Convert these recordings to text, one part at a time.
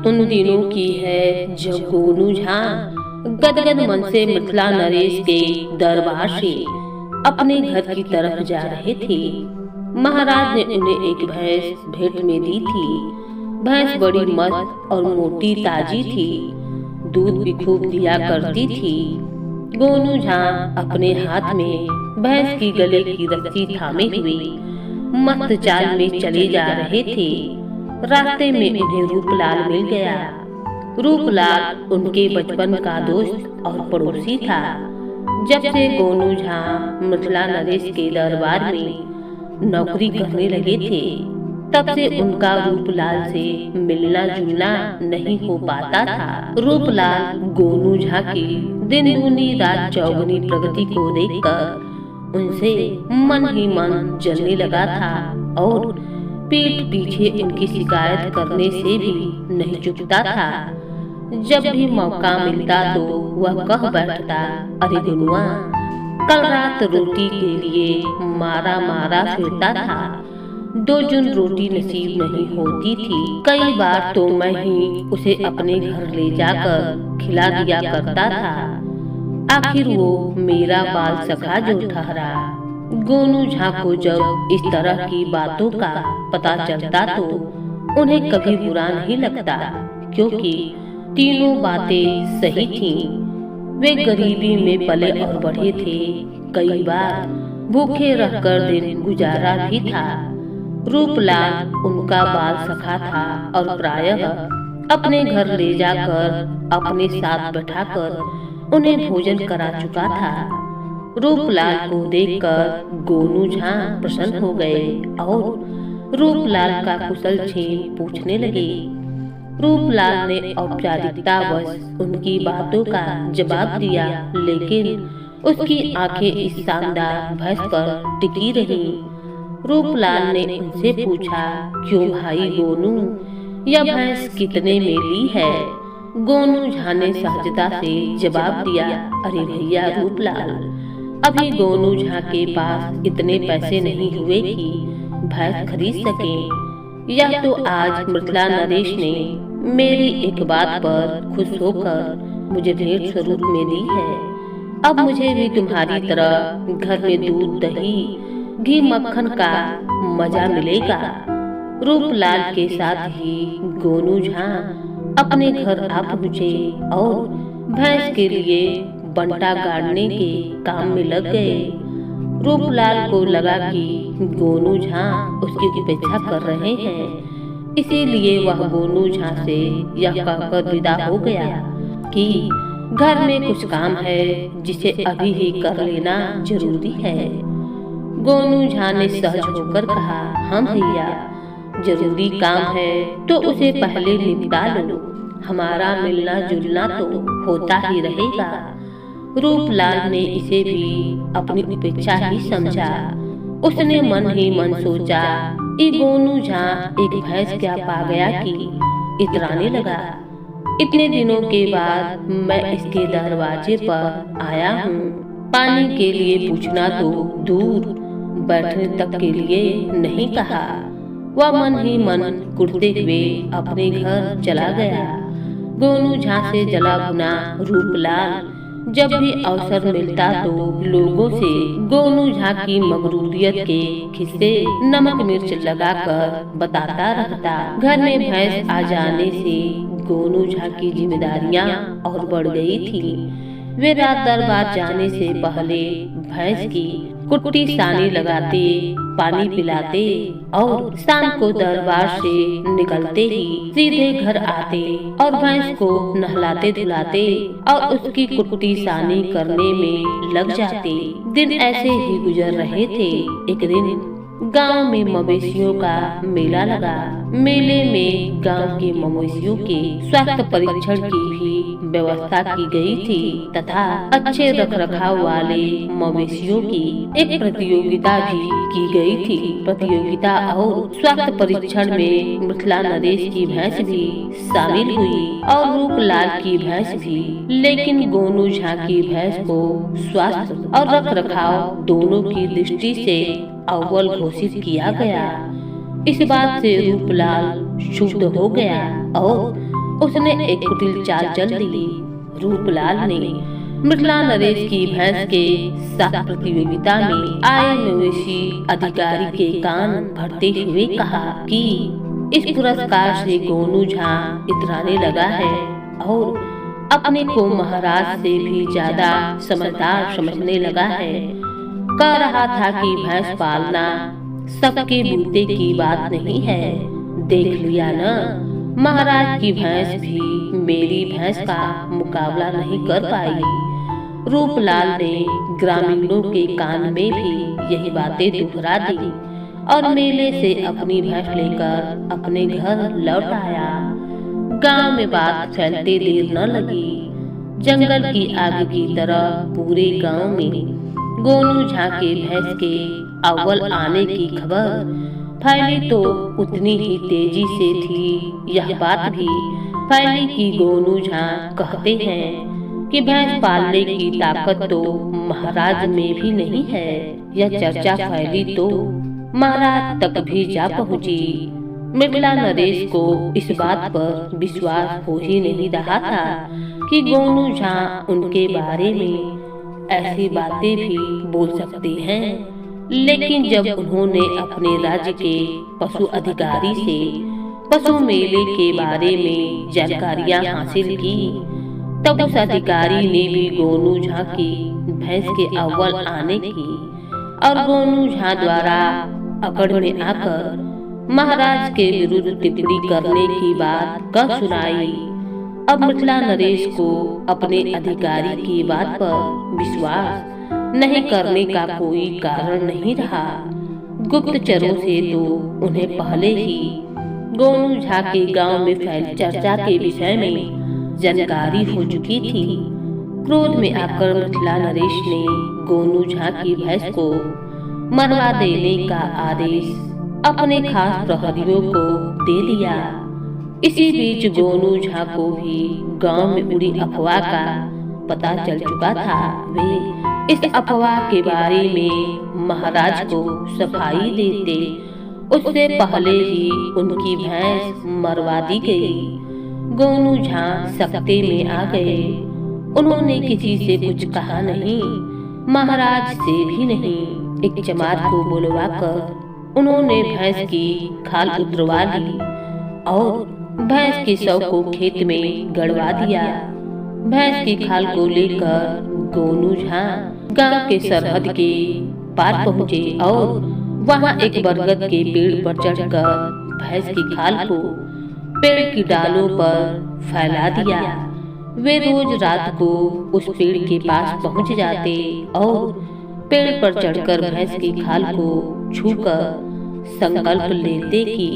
उन दिनों की है जब गोनू झा गदगद मन से मिथिला नरेश के दरबार से अपने घर की तरफ जा रहे थे। महाराज ने उन्हें एक भैंस भेंट में दी थी। भैंस बड़ी मस्त और मोटी ताजी थी, दूध भी खूब दिया करती थी। गोनू झा अपने हाथ में भैंस की गले की रस्सी थामे हुए मस्त चाल में चले जा रहे थे। रास्ते में उन्हें रूपलाल मिल गया। रूपलाल उनके बचपन का दोस्त और पड़ोसी था। जब से गोनू झा मिथिला नरेश के दरबार में नौकरी करने लगे थे, तब से उनका रूपलाल से मिलना जुलना नहीं हो पाता था। रूपलाल गोनू झा की दिन दूनी रात चौगुनी प्रगति को देखकर उनसे मन ही मन जलने लगा था और पीठ पीछे उनकी शिकायत करने से भी नहीं चुकता था। जब भी मौका मिलता तो वह कह बैठता, अरे गुनुआ, कल रात रोटी के लिए मारा मारा फिरता था। 2 जून रोटी नसीब नहीं होती थी। कई बार तो मैं ही उसे अपने घर ले जाकर खिला दिया करता था। आखिर वो मेरा बाल सखा जो ठहरा। गोनू झा को जब इस तरह की बातों का पता चलता तो उन्हें कभी बुरा नहीं लगता, क्योंकि तीनों बातें सही थीं। वे गरीबी में पले और बढ़े थे। कई बार भूखे रहकर दिन गुजारा भी था। रूपलाल उनका बाल सखा था और प्रायः अपने घर ले जाकर अपने साथ बैठाकर उन्हें भोजन करा चुका था। रूपलाल को देखकर गोनू झा प्रसन्न हो गए और रूपलाल का कुशल छीन पूछने लगे। रूपलाल ने औपचारिकतावश उनकी बातों का जवाब दिया, लेकिन उसकी आंखें इस शानदार भैंस पर टिकी रहीं। रूपलाल ने उनसे पूछा, क्यों भाई गोनू, यह भैंस कितने में ली है? गोनू झा ने सहजता से जवाब दिया, अरे भैया रूपलाल, अभी गोनू झा के पास इतने पैसे नहीं हुए कि भैंस खरीद सके। यह तो आज मिथिला नरेश ने मेरी एक बात पर खुश होकर मुझे भेंट स्वरूप में दी है। अब मुझे भी तुम्हारी तरह घर में दूध दही घी मक्खन का मजा मिलेगा। रूपलाल के साथ ही गोनू झा अपने घर आ पहुँचे और भैंस के लिए बंटा गाड़ने के काम में लग गए। रूपलाल को लगा कि गोनू झा उसकी उपेक्षा कर रहे हैं, इसीलिए वह गोनू झा से यह कहकर विदा हो गया कि घर में कुछ काम है जिसे अभी ही कर लेना जरूरी है। गोनू झा ने सहज होकर कहा, हाँ भैया, जरूरी काम है तो उसे पहले निपटा लो, हमारा मिलना जुलना तो होता ही रहेगा। रूपलाल ने इसे भी अपनी उपेक्षा ही समझा। उसने मन ही मन सोचा, ये गोनू झा एक भैंस क्या पा गया कि इतराने लगा। इतने दिनों के बाद मैं इसके दरवाजे पर आया हूँ। पानी के लिए पूछना तो दूर, बैठने तक के लिए नहीं कहा। वह मन ही मन कुढ़ते हुए अपने घर चला गया। गोनू झा से जला भुना रूपलाल जब भी अवसर मिलता तो लोगों से गोनू झा की मगरूरियत के किस्से नमक मिर्च लगाकर बताता रहता। घर में भैंस आ जाने से गोनू झा की जिम्मेदारियां और बढ़ गई थी। वे रात दरबार जाने से पहले भैंस की कुट्टी सानी लगाते, पानी पिलाते और शाम को दरबार से निकलते ही सीधे घर आते और भैंस को नहलाते धुलाते और उसकी कुट्टी सानी करने में लग जाते। दिन ऐसे ही गुजर रहे थे। एक दिन गांव में मवेशियों का मेला लगा। मेले में गांव के मवेशियों के स्वास्थ्य परीक्षण की भी व्यवस्था की गई थी तथा अच्छे रखरखाव वाले मवेशियों की एक प्रतियोगिता भी की गई थी। प्रतियोगिता और स्वास्थ्य परीक्षण में मिथिला नरेश की भैंस भी शामिल हुई और रूपलाल की भैंस भी, लेकिन गोनू झा की भैंस को स्वास्थ्य और रखरखाव दोनों की दृष्टि से अव्वल घोषित किया गया। इस बात से रूपलाल क्षुब्ध हो गया और उसने एक कुटिल चाल चल दी। रूपलाल ने मृगला नरेश की भैंस के साथ प्रतियोगिता में आए मवेशी अधिकारी के कान भरते हुए कहा कि इस पुरस्कार से गोनू झा इतराने लगा है और अपने को महाराज से भी ज्यादा समझदार समझने लगा है। कह रहा था कि भैंस पालना सबके बूते की बात नहीं है। देख लिया न, महाराज की भैंस भी मेरी भैंस का मुकाबला नहीं कर पाई। रूपलाल ने ग्रामीणों के कान में भी यही बातें दोहरा दी और मेले से अपनी भैंस लेकर अपने घर लौट आया। गांव में बात फैलते देर न लगी। जंगल की आग की तरह पूरे गांव में गोनू झा के भैंस के अव्वल आने की खबर फैली तो उतनी ही तेजी से थी यह बात भी फैली कि गोनू झा कहते हैं कि भैंस पालने की ताकत तो महाराज में भी नहीं है। यह चर्चा फैली तो महाराज तक भी जा पहुंची। मृगला नरेश को इस बात पर विश्वास हो ही नहीं रहा था कि गोनू झा उनके बारे में ऐसी बातें भी बोल सकते हैं। लेकिन जब उन्होंने अपने राज्य के पशु अधिकारी से पशु मेले के बारे में जानकारियां हासिल की, तब उस अधिकारी ने भी गोनू झा की भैंस के अव्वल आने की और गोनू झा द्वारा अकड़ में आकर महाराज के विरुद्ध टिप्पणी करने की बात कह सुनाई। अब मृगला नरेश को अपने अधिकारी की बात पर विश्वास नहीं करने का कोई कारण नहीं रहा। गुप्तचरों से तो उन्हें पहले ही गोनू झा के गांव में फैली चर्चा के विषय में जानकारी हो चुकी थी। क्रोध में आकर मृगला नरेश ने गोनू झा की भैंस को मरवा देने का आदेश अपने खास प्रहरियों को दे दिया। इसी बीच गोनू झा को भी गांव में उड़ी अफवाह का पता चल चुका था। वे इस अफवाह के बारे में महाराज को सफाई देते उससे पहले ही उनकी भैंस मरवा दी गई। गोनू झा सकते में आ गए। उन्होंने किसी से कुछ कहा नहीं, महाराज से भी नहीं। एक चमार को बुलवाकर उन्होंने भैंस की खाल उतरवा ली और भैंस के शव को खेत में गड़वा दिया। भैंस की खाल को लेकर गोनू झा गांव के सरहद के पार पहुँचे और वहां एक बरगद के पेड़ पर चढ़कर भैंस की खाल को पेड़ की डालों पर फैला दिया। वे रोज रात को उस पेड़ के पास पहुंच जाते और पेड़ पर चढ़कर भैंस की खाल को छूकर संकल्प लेते कि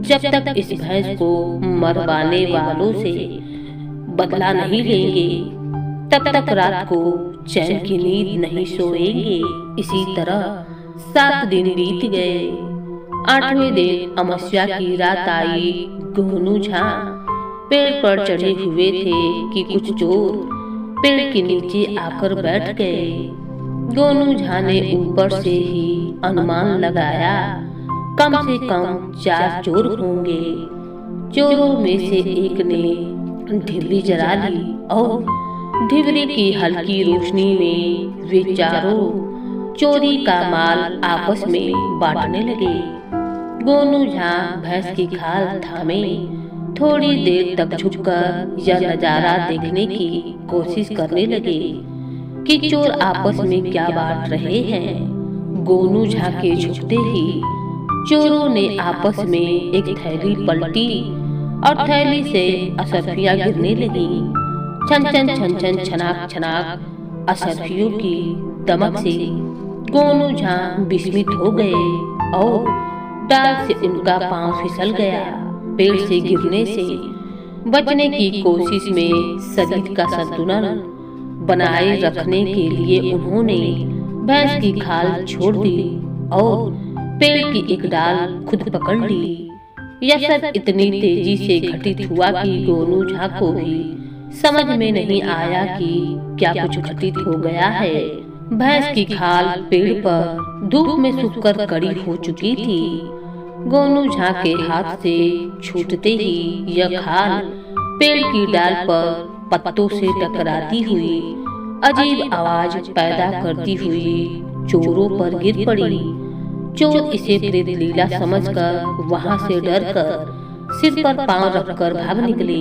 जब तक इस भैंस को मरवाने वालों से बदला नहीं लेंगे तब तक रात को चैन की नींद नहीं सोएंगे। इसी तरह 7 दिन बीत गए। 8वें दिन अमावस्या की रात आई। गोनू झा पेड़ पर चढ़े हुए थे कि कुछ चोर पेड़ के नीचे आकर बैठ गए। गोनू झा ने ऊपर से ही अनुमान लगाया कम से कम 4 चोर होंगे। चोरों में से एक ने ढिबरी जला ली और ढिबरी की हल्की रोशनी में वे चारों चोरी का माल आपस में बांटने लगे। गोनू झा भैंस की खाल थामे थोड़ी देर तक झुककर यह नजारा देखने की कोशिश करने लगे कि चोर आपस में क्या बांट रहे हैं। गोनू झा के झुकते ही चोरों ने आपस में एक थैली पलटी और थैली से असरफियां गिरने लगी। छन छन छन छन छनाक छनाक असरफियों की दमक से गोनू झा विस्मित हो गए और डाल से उनका पांव फिसल गया। पेड़ से गिरने से बचने की कोशिश में शरीर का संतुलन बनाए रखने के लिए उन्होंने भैंस की खाल छोड़ दी और पेड़ की एक डाल खुद पकड़ ली। यह सब इतनी तेजी से घटित हुआ कि गोनू झा को भी समझ में नहीं आया कि क्या कुछ घटित हो गया है। भैंस की खाल पेड़ पर धूप में सूखकर कड़ी हो चुकी थी। गोनू झा के हाथ से छूटते ही यह खाल पेड़ की डाल पर पत्तों से टकराती हुई अजीब आवाज पैदा करती हुई चोरों पर गिर पड़ी। चोर इसे प्रेत लीला समझकर वहां से डरकर सिर पर पांव रखकर भाग निकले।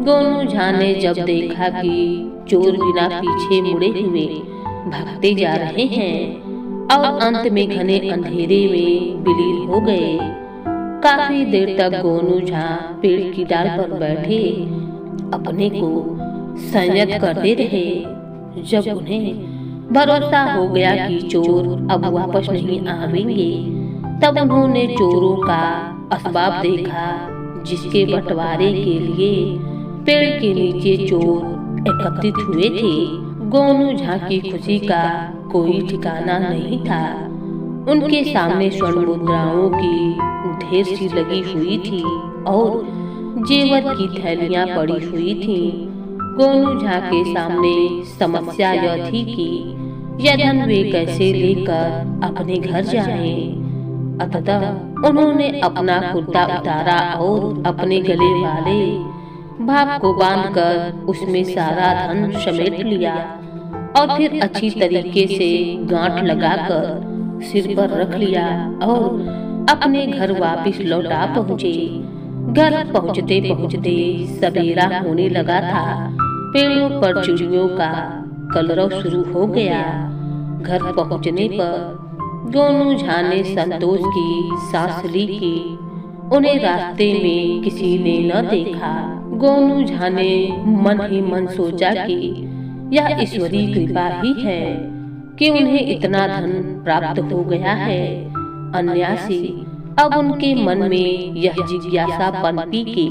गोनू झा ने जब देखा कि चोर बिना पीछे मुड़े हुए भागते जा रहे हैं और अंत में घने अंधेरे में विलीन हो गए, काफी देर तक गोनू झा पेड़ की डाल पर बैठे अपने को संयत करते रहे। जब उन्हें भरोसा हो गया कि चोर अब वापस नहीं आवेंगे, तब उन्होंने चोरों का असबाब देखा, जिसके बंटवारे के लिए पेड़ के नीचे चोर एकत्रित हुए थे। गोनू झा की खुशी का कोई ठिकाना नहीं था। उनके सामने स्वर्ण मुद्राओं की ढेर सी लगी हुई थी और जेवर की थैलियां पड़ी हुई थीं। गोनू झा के सामने समस्या यह थी कि यह धन वे कैसे लेकर अपने घर जाएं। अतः उन्होंने अपना कुर्ता उतारा और अपने गले वाले भाग को बांधकर उसमें सारा धन समेट लिया और फिर अच्छी तरीके से गांठ लगाकर सिर पर रख लिया और अपने घर वापस लौटा पहुँचे। घर पहुँचते पहुँचते सवेरा होने लगा था। पेड़ों पर चिड़ियों का कलरव शुरू हो गया। घर पहुँचने पर गोनू झा ने संतोष की सांस ली कि उन्हें रास्ते में किसी ने न देखा। गोनू झा ने मन ही मन सोचा कि यह ईश्वरीय कृपा ही है कि उन्हें इतना धन प्राप्त हो गया है। अन्यासी अब उनके मन में यह जिज्ञासा पनपी कि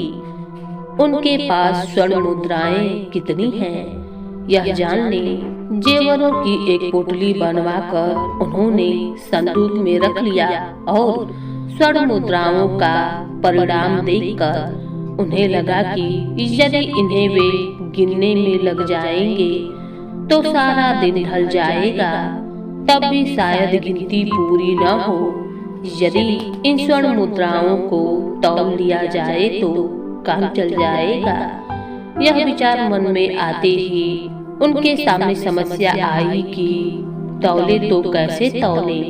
उनके पास स्वर्ण मुद्राएं कितनी हैं, यह जानने जेवरों की एक पोटली बनवाकर उन्होंने संदूक में रख लिया और स्वर्ण मुद्राओं का परिणाम देखकर उन्हें लगा कि यदि इन्हें वे गिनने में लग जाएंगे तो सारा दिन ढल जाएगा, तब भी शायद गिनती पूरी न हो। यदि इन स्वर्ण मुद्राओं को तौल लिया जाए तो काम चल जाएगा। यह विचार मन में आते ही उनके सामने समस्या आई कि तौले तो कैसे तौले,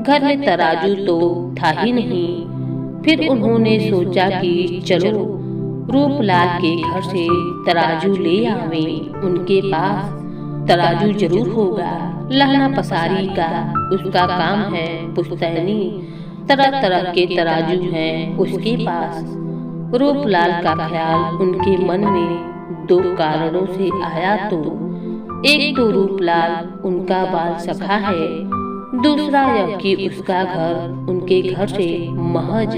घर में तराजू तो था ही नहीं। फिर उन्होंने सोचा कि चलो रूपलाल के घर से तराजू ले आवें, उनके पास तराजू जरूर होगा। लहना पसारी का उसका काम है, पुश्तैनी तरह तरह के तराजू हैं उसके पास। रूपलाल का ख्याल उनके मन में दो कारणों से आया। तो एक तो रूपलाल उनका बाल सखा है, दूसरा यह कि उसका घर उनके घर से महज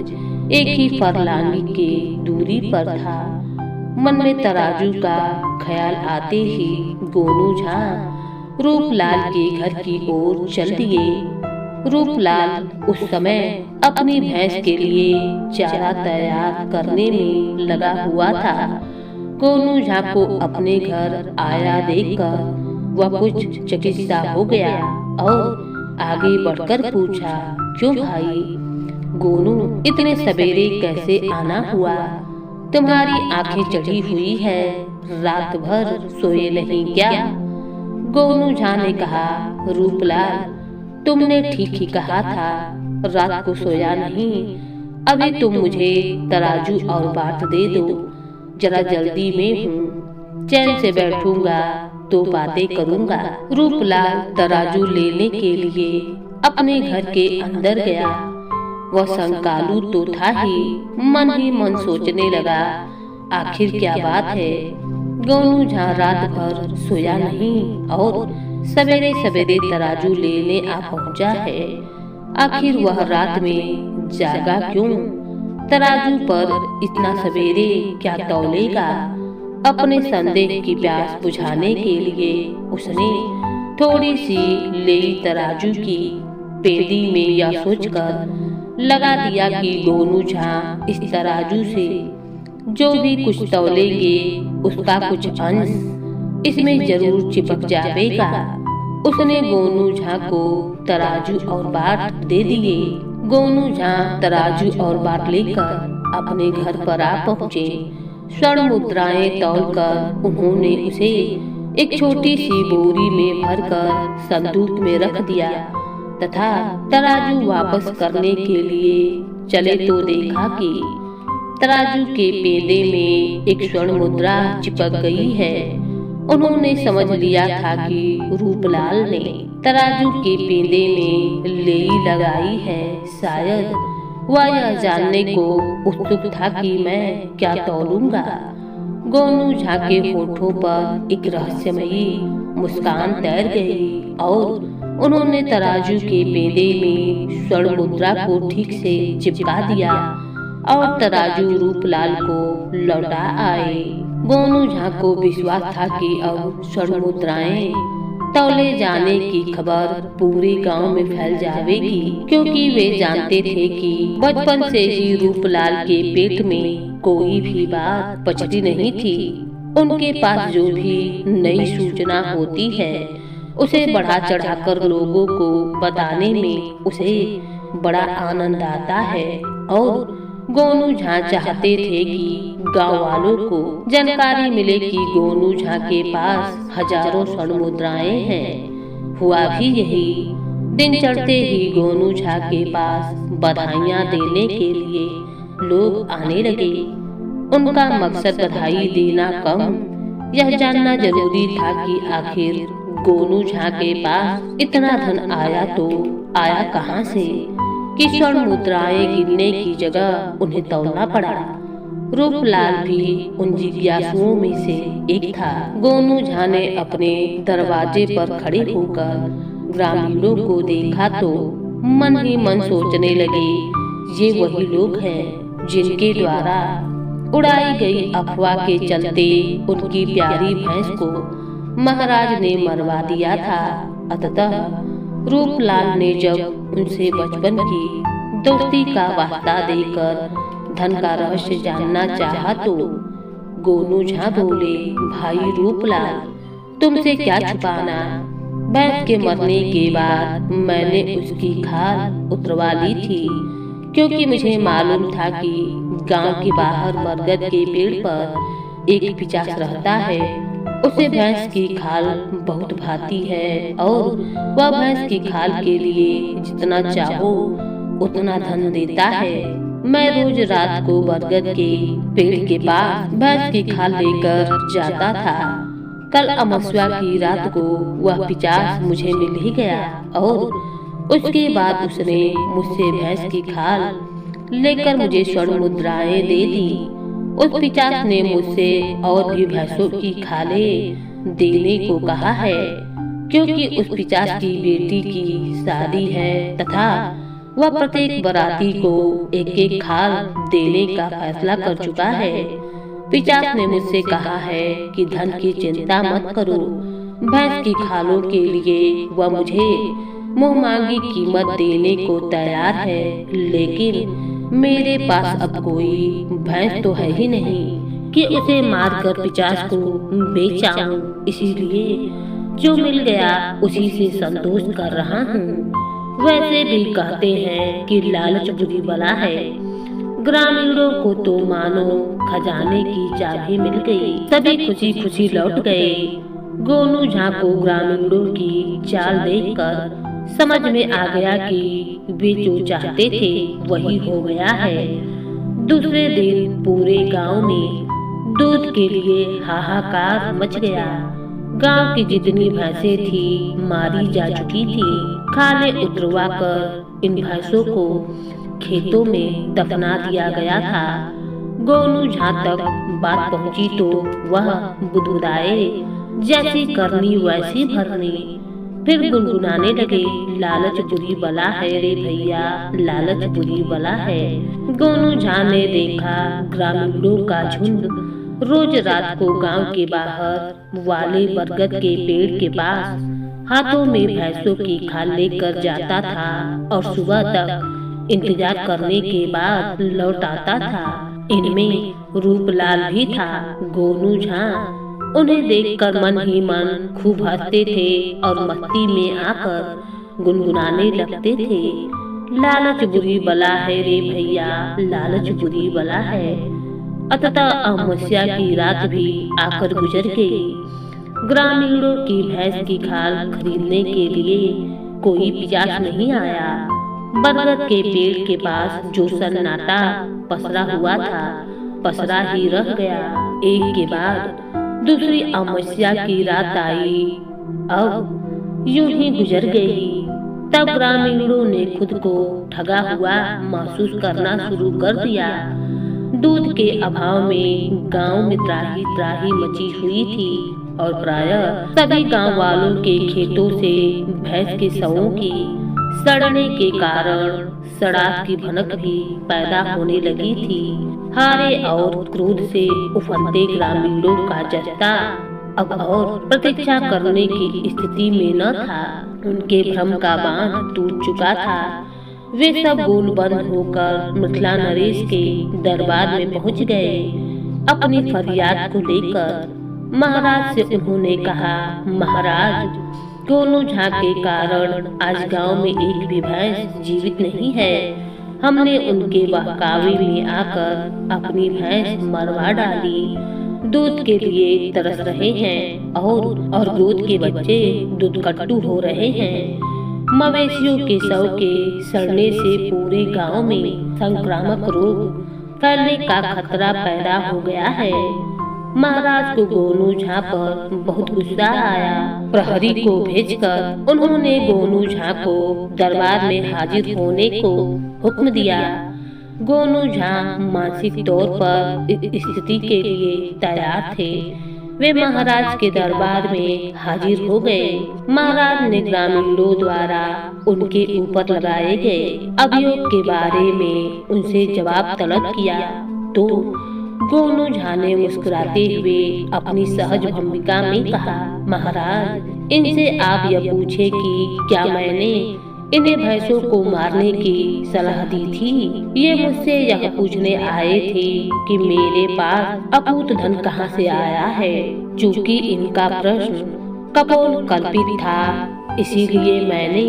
एक ही फरलांगी के दूरी पर था। मन में तराजू का ख्याल आते ही गोनू झा रूपलाल के घर की ओर चल दिए। रूपलाल उस समय अपनी भैंस के लिए चारा तैयार करने में लगा हुआ था। गोनू झा को अपने घर आया देखकर वह कुछ चकित सा हो गया और आगे बढ़कर पूछा, क्यों भाई गोनू, इतने सवेरे कैसे आना हुआ? तुम्हारी आंखें चढ़ी हुई है, रात भर सोए नहीं क्या? गोनू झा ने कहा, रूपलाल तुमने ठीक ही कहा था, रात को सोया नहीं। अभी तुम मुझे तराजू और बाट दे दो, जरा जल्दी में हूँ, चैन से बैठूंगा तो बातें करूंगा। रूपलाल तराजू लेने के लिए अपने घर के अंदर गया। वह संकालू तो था ही मन सोचने लगा, आखिर क्या बात है? गोनू झा रात भर सोया नहीं और सवेरे सवेरे तराजू लेने आ पहुंचा है। आखिर वह रात में जागा क्यों? तराजू पर इतना सवेरे क्या तौलेगा? अपने संदेह की प्यास बुझाने के लिए उसने थोड़ी सी लेई तराजू की पेंदी में यह सोचकर लगा दिया कि गोनू झा इस तराजू से जो भी कुछ तौलेंगे उसका कुछ अंश इसमें जरूर चिपक जाएगा। उसने गोनू झा को तराजू और बाट दे दिए। गोनू झा तराजू और बाट लेकर अपने घर पर आ पहुँचे। स्वर्ण मुद्राएं तौलकर उन्होंने उसे एक छोटी सी बोरी में भरकर संदूक में रख दिया तथा तराजू वापस करने के लिए चले तो देखा कि तराजू के पेंदे में एक स्वर्ण मुद्रा चिपक गई है। उन्होंने समझ लिया था कि रूपलाल ने तराजू के पेंदे में लेई लगाई है। शायद वह यह जानने को उत्सुक था कि मैं क्या तौलूंगा। गोनू झा के होठों पर एक रहस्यमयी मुस्कान तैर गई और उन्होंने तराजू के पेंदे में स्वर्ण मुद्रा को ठीक से चिपका दिया और तराजू रूपलाल को लौटा आए। गोनू झा को विश्वास था कि अब स्वर्ण मुद्राएं तौले जाने की खबर पूरे गांव में फैल जाएगी, क्योंकि वे जानते थे कि बचपन से ही रूपलाल के पेट में कोई भी बात पचती नहीं थी। उनके पास जो भी नई सूचना होती है उसे बढ़ा चढ़ाकर लोगों को बताने में उसे बड़ा आनंद आता है और गोनू झा चाहते थे कि गांव वालों को जानकारी मिले कि गोनू झा के पास हजारों स्वर्ण मुद्राएं हैं। हुआ भी यही। दिन चढ़ते ही गोनू झा के पास बधाइयां देने के लिए लोग आने लगे। उनका मकसद बधाई देना कम, यह जानना जरूरी था कि आखिर गोनू झा के पास इतना धन आया तो आया कहां से कि स्वर्ण मुद्राएं गिनने की जगह उन्हें तौलना पड़ा। रूपलाल भी उन जिज्ञासुओं में से एक था। गोनू झा ने अपने दरवाजे पर खड़े होकर ग्रामीणों को देखा तो मन ही मन सोचने लगे, ये वही लोग हैं जिनके द्वारा उड़ाई गई अफवाह के चलते उनकी प्यारी भैंस को महाराज ने मरवा दिया था। अतः रूपलाल ने जब उनसे बचपन की दोस्ती का वास्ता देकर धन का रहस्य जानना चाहा तो गोनू झा बोले, भाई रूपलाल, तुमसे क्या छुपाना। भैंस के मरने के बाद मैंने उसकी खाल उतरवा ली थी, क्योंकि मुझे मालूम था कि गांव के बाहर बरगद के पेड़ पर एक पिचास रहता है। उसे भैंस की खाल बहुत भाती है और वह भैंस की खाल के लिए जितना चाहो उतना धन देता है। मैं रोज रात को बरगद के पेड़ के पास भैंस की खाल लेकर जाता था। कल अमावस्या की रात को वह पिचास मुझे मिल ही गया और उसके बाद उसने मुझसे भैंस की खाल लेकर मुझे स्वर्ण मुद्राएं दे दी। उस पिचास ने मुझसे और भी भैंसों की खालें देने को कहा है, क्योंकि उस पिचास की बेटी की शादी है तथा वह प्रत्येक बराती को एक एक खाल देने का फैसला कर चुका है। पिचास ने मुझसे कहा है कि धन की चिंता मत करो, भैंस की खालों के लिए वह मुझे मुँह मांगी कीमत देने को तैयार है, लेकिन मेरे पास अब कोई भैंस तो है ही नहीं कि उसे मारकर पिचास को बेचाऊं। इसीलिए जो मिल गया उसी से संतोष कर रहा हूँ। वैसे भी कहते हैं कि लालच बुरी बला है। ग्रामीणों को तो मानो खजाने की चाबी मिल गई। सभी खुशी खुशी लौट गए। गोनू झा को ग्रामीणों की चाल देखकर समझ में आ गया कि वे जो चाहते थे वही हो गया है। दूसरे दिन पूरे गांव में दूध के लिए हाहाकार मच गया। गांव की जितनी भैंसें थी मारी जा चुकी थी। खालें उतरवा कर इन भैंसों को खेतों में दफना दिया गया था। गोनू झा तक बात पहुंची तो वह बुदबुदाए, जैसी करनी वैसी भरनी। फिर गुनगुनाने लगे, लालच बुरी बला है रे भैया, लालच बुरी बला है। गोनू झा ने देखा ग्रामीणों का झुंड रोज रात को गांव के बाहर वाले बरगद के पेड़ के पास हाथों में भैंसों की खाल लेकर जाता था और सुबह तक इंतजार करने के बाद लौट आता था। इनमें रूपलाल भी था। गोनू झा उन्हें देखकर मन ही मन खूब हंसते थे और मस्ती में आकर गुनगुनाने लगते थे, लालच बुरी बला है रे भैया, लालच बुरी बला है। अतः अमावस्या की रात भी आकर गुजर गई। ग्रामीणों की भैंस की खाल खरीदने के लिए कोई पिशाच नहीं आया। बरगद के पेड़ के पास जो सन्नाटा पसरा हुआ था, पसरा ही रह गया। एक के बाद दूसरी अमावस्या की रात आई, अब यूं ही गुजर गई। तब ग्रामीणों ने खुद को ठगा हुआ महसूस करना शुरू कर दिया। दूध के अभाव में गांव में त्राही त्राही मची हुई थी और प्रायः सभी गांव वालों के खेतों से भैंस के शवों की सड़ने के कारण सड़ाक की भनक भी पैदा होने लगी थी। हारे और क्रोध से उफनते ग्रामीणों का जस्ता अब और प्रतीक्षा करने की स्थिति में न था। उनके भ्रम का बांध टूट चुका था। वे सब गोल बंद होकर मिथिला नरेश के दरबार में पहुंच गए। अपनी फरियाद को लेकर महाराज से उन्होंने कहा, महाराज, गोनू झा के कारण आज गांव में एक भी भैंस जीवित नहीं है। हमने उनके बहकावे में आकर अपनी भैंस मरवा डाली। दूध के लिए तरस रहे हैं और दूध के बच्चे दूधकट्टू हो रहे हैं। मवेशियों के शव के सड़ने से पूरे गांव में संक्रामक रोग फैलने का खतरा पैदा हो गया है। महाराज को गोनू झा पर बहुत गुस्सा आया। प्रहरी को भेजकर उन्होंने गोनू झा को दरबार में हाजिर होने को हुक्म दिया। गोनू झा मानसिक तौर पर इस स्थिति के लिए तैयार थे। वे महाराज के दरबार में हाजिर हो गए। महाराज ने ग्रामीणों द्वारा उनके ऊपर लगाए गए अभियोग के बारे में उनसे जवाब तलब किया तो गोनू झा ने मुस्कुराते हुए अपनी सहज भूमिका में कहा, महाराज, इनसे आप यह पूछे कि क्या मैंने इन्हें भैंसों को मारने की सलाह दी थी। ये मुझसे यह पूछने आए थे कि मेरे पास अकूत धन कहाँ से आया है। चूँकि इनका प्रश्न कपोल कल्पित था, इसीलिए मैंने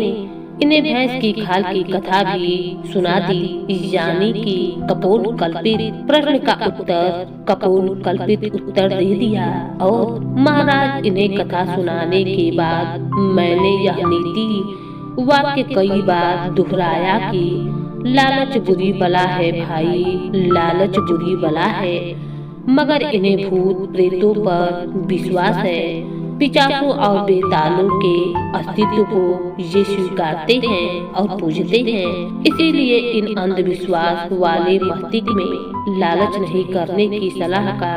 इन्हें भैंस की खाल की कथा भी सुना दी। यानी कि कपोल कल्पित प्रश्न का उत्तर कपोल कल्पित उत्तर दे दिया। और महाराज, इन्हें कथा सुनाने के बाद मैंने यह नीति वाक्य कई बार दोहराया कि लालच बुरी बला है भाई, लालच बुरी बला है। मगर इन्हें भूत प्रेतों पर विश्वास है। पिशाचों और बेतालों के अस्तित्व को ये स्वीकारते हैं और पूजते हैं। इसीलिए इन अंधविश्वास वाले मस्तिष्क में लालच नहीं करने की सलाह का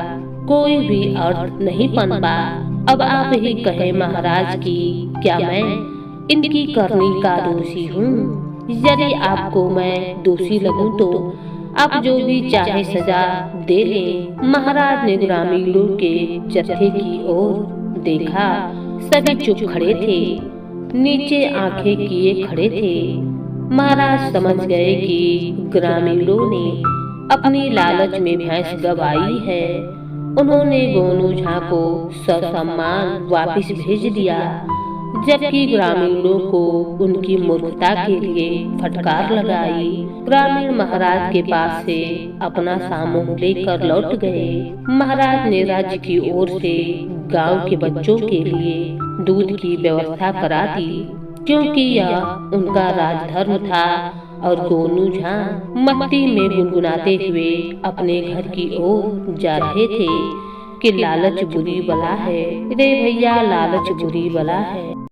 कोई भी अर्थ नहीं पनपा। अब आप ही कहें महाराज की क्या मैं इनकी करनी का दोषी हूँ? यदि आपको मैं दोषी लगूं तो आप जो भी चाहे सजा दे लें। महाराज ने ग्रामीणों के जत्थे की ओर देखा। सभी चुप खड़े थे, नीचे आंखें किए खड़े थे। महाराज समझ गए कि ग्रामीणों ने अपनी लालच में भैंस गवाई है। उन्होंने गोनू झा को ससम्मान वापिस भेज दिया, जबकि ग्रामीणों को उनकी मूर्खता के लिए फटकार लगाई। ग्रामीण महाराज के पास से अपना सामान लेकर लौट गए। महाराज ने राज्य की ओर से गांव के बच्चों के लिए दूध की व्यवस्था करा दी, क्योंकि यह उनका राजधर्म था। और गोनू झा मस्ती में गुनगुनाते हुए अपने घर की ओर जा रहे थे कि लालच बुरी बला है रे भैया, लालच बुरी बला है।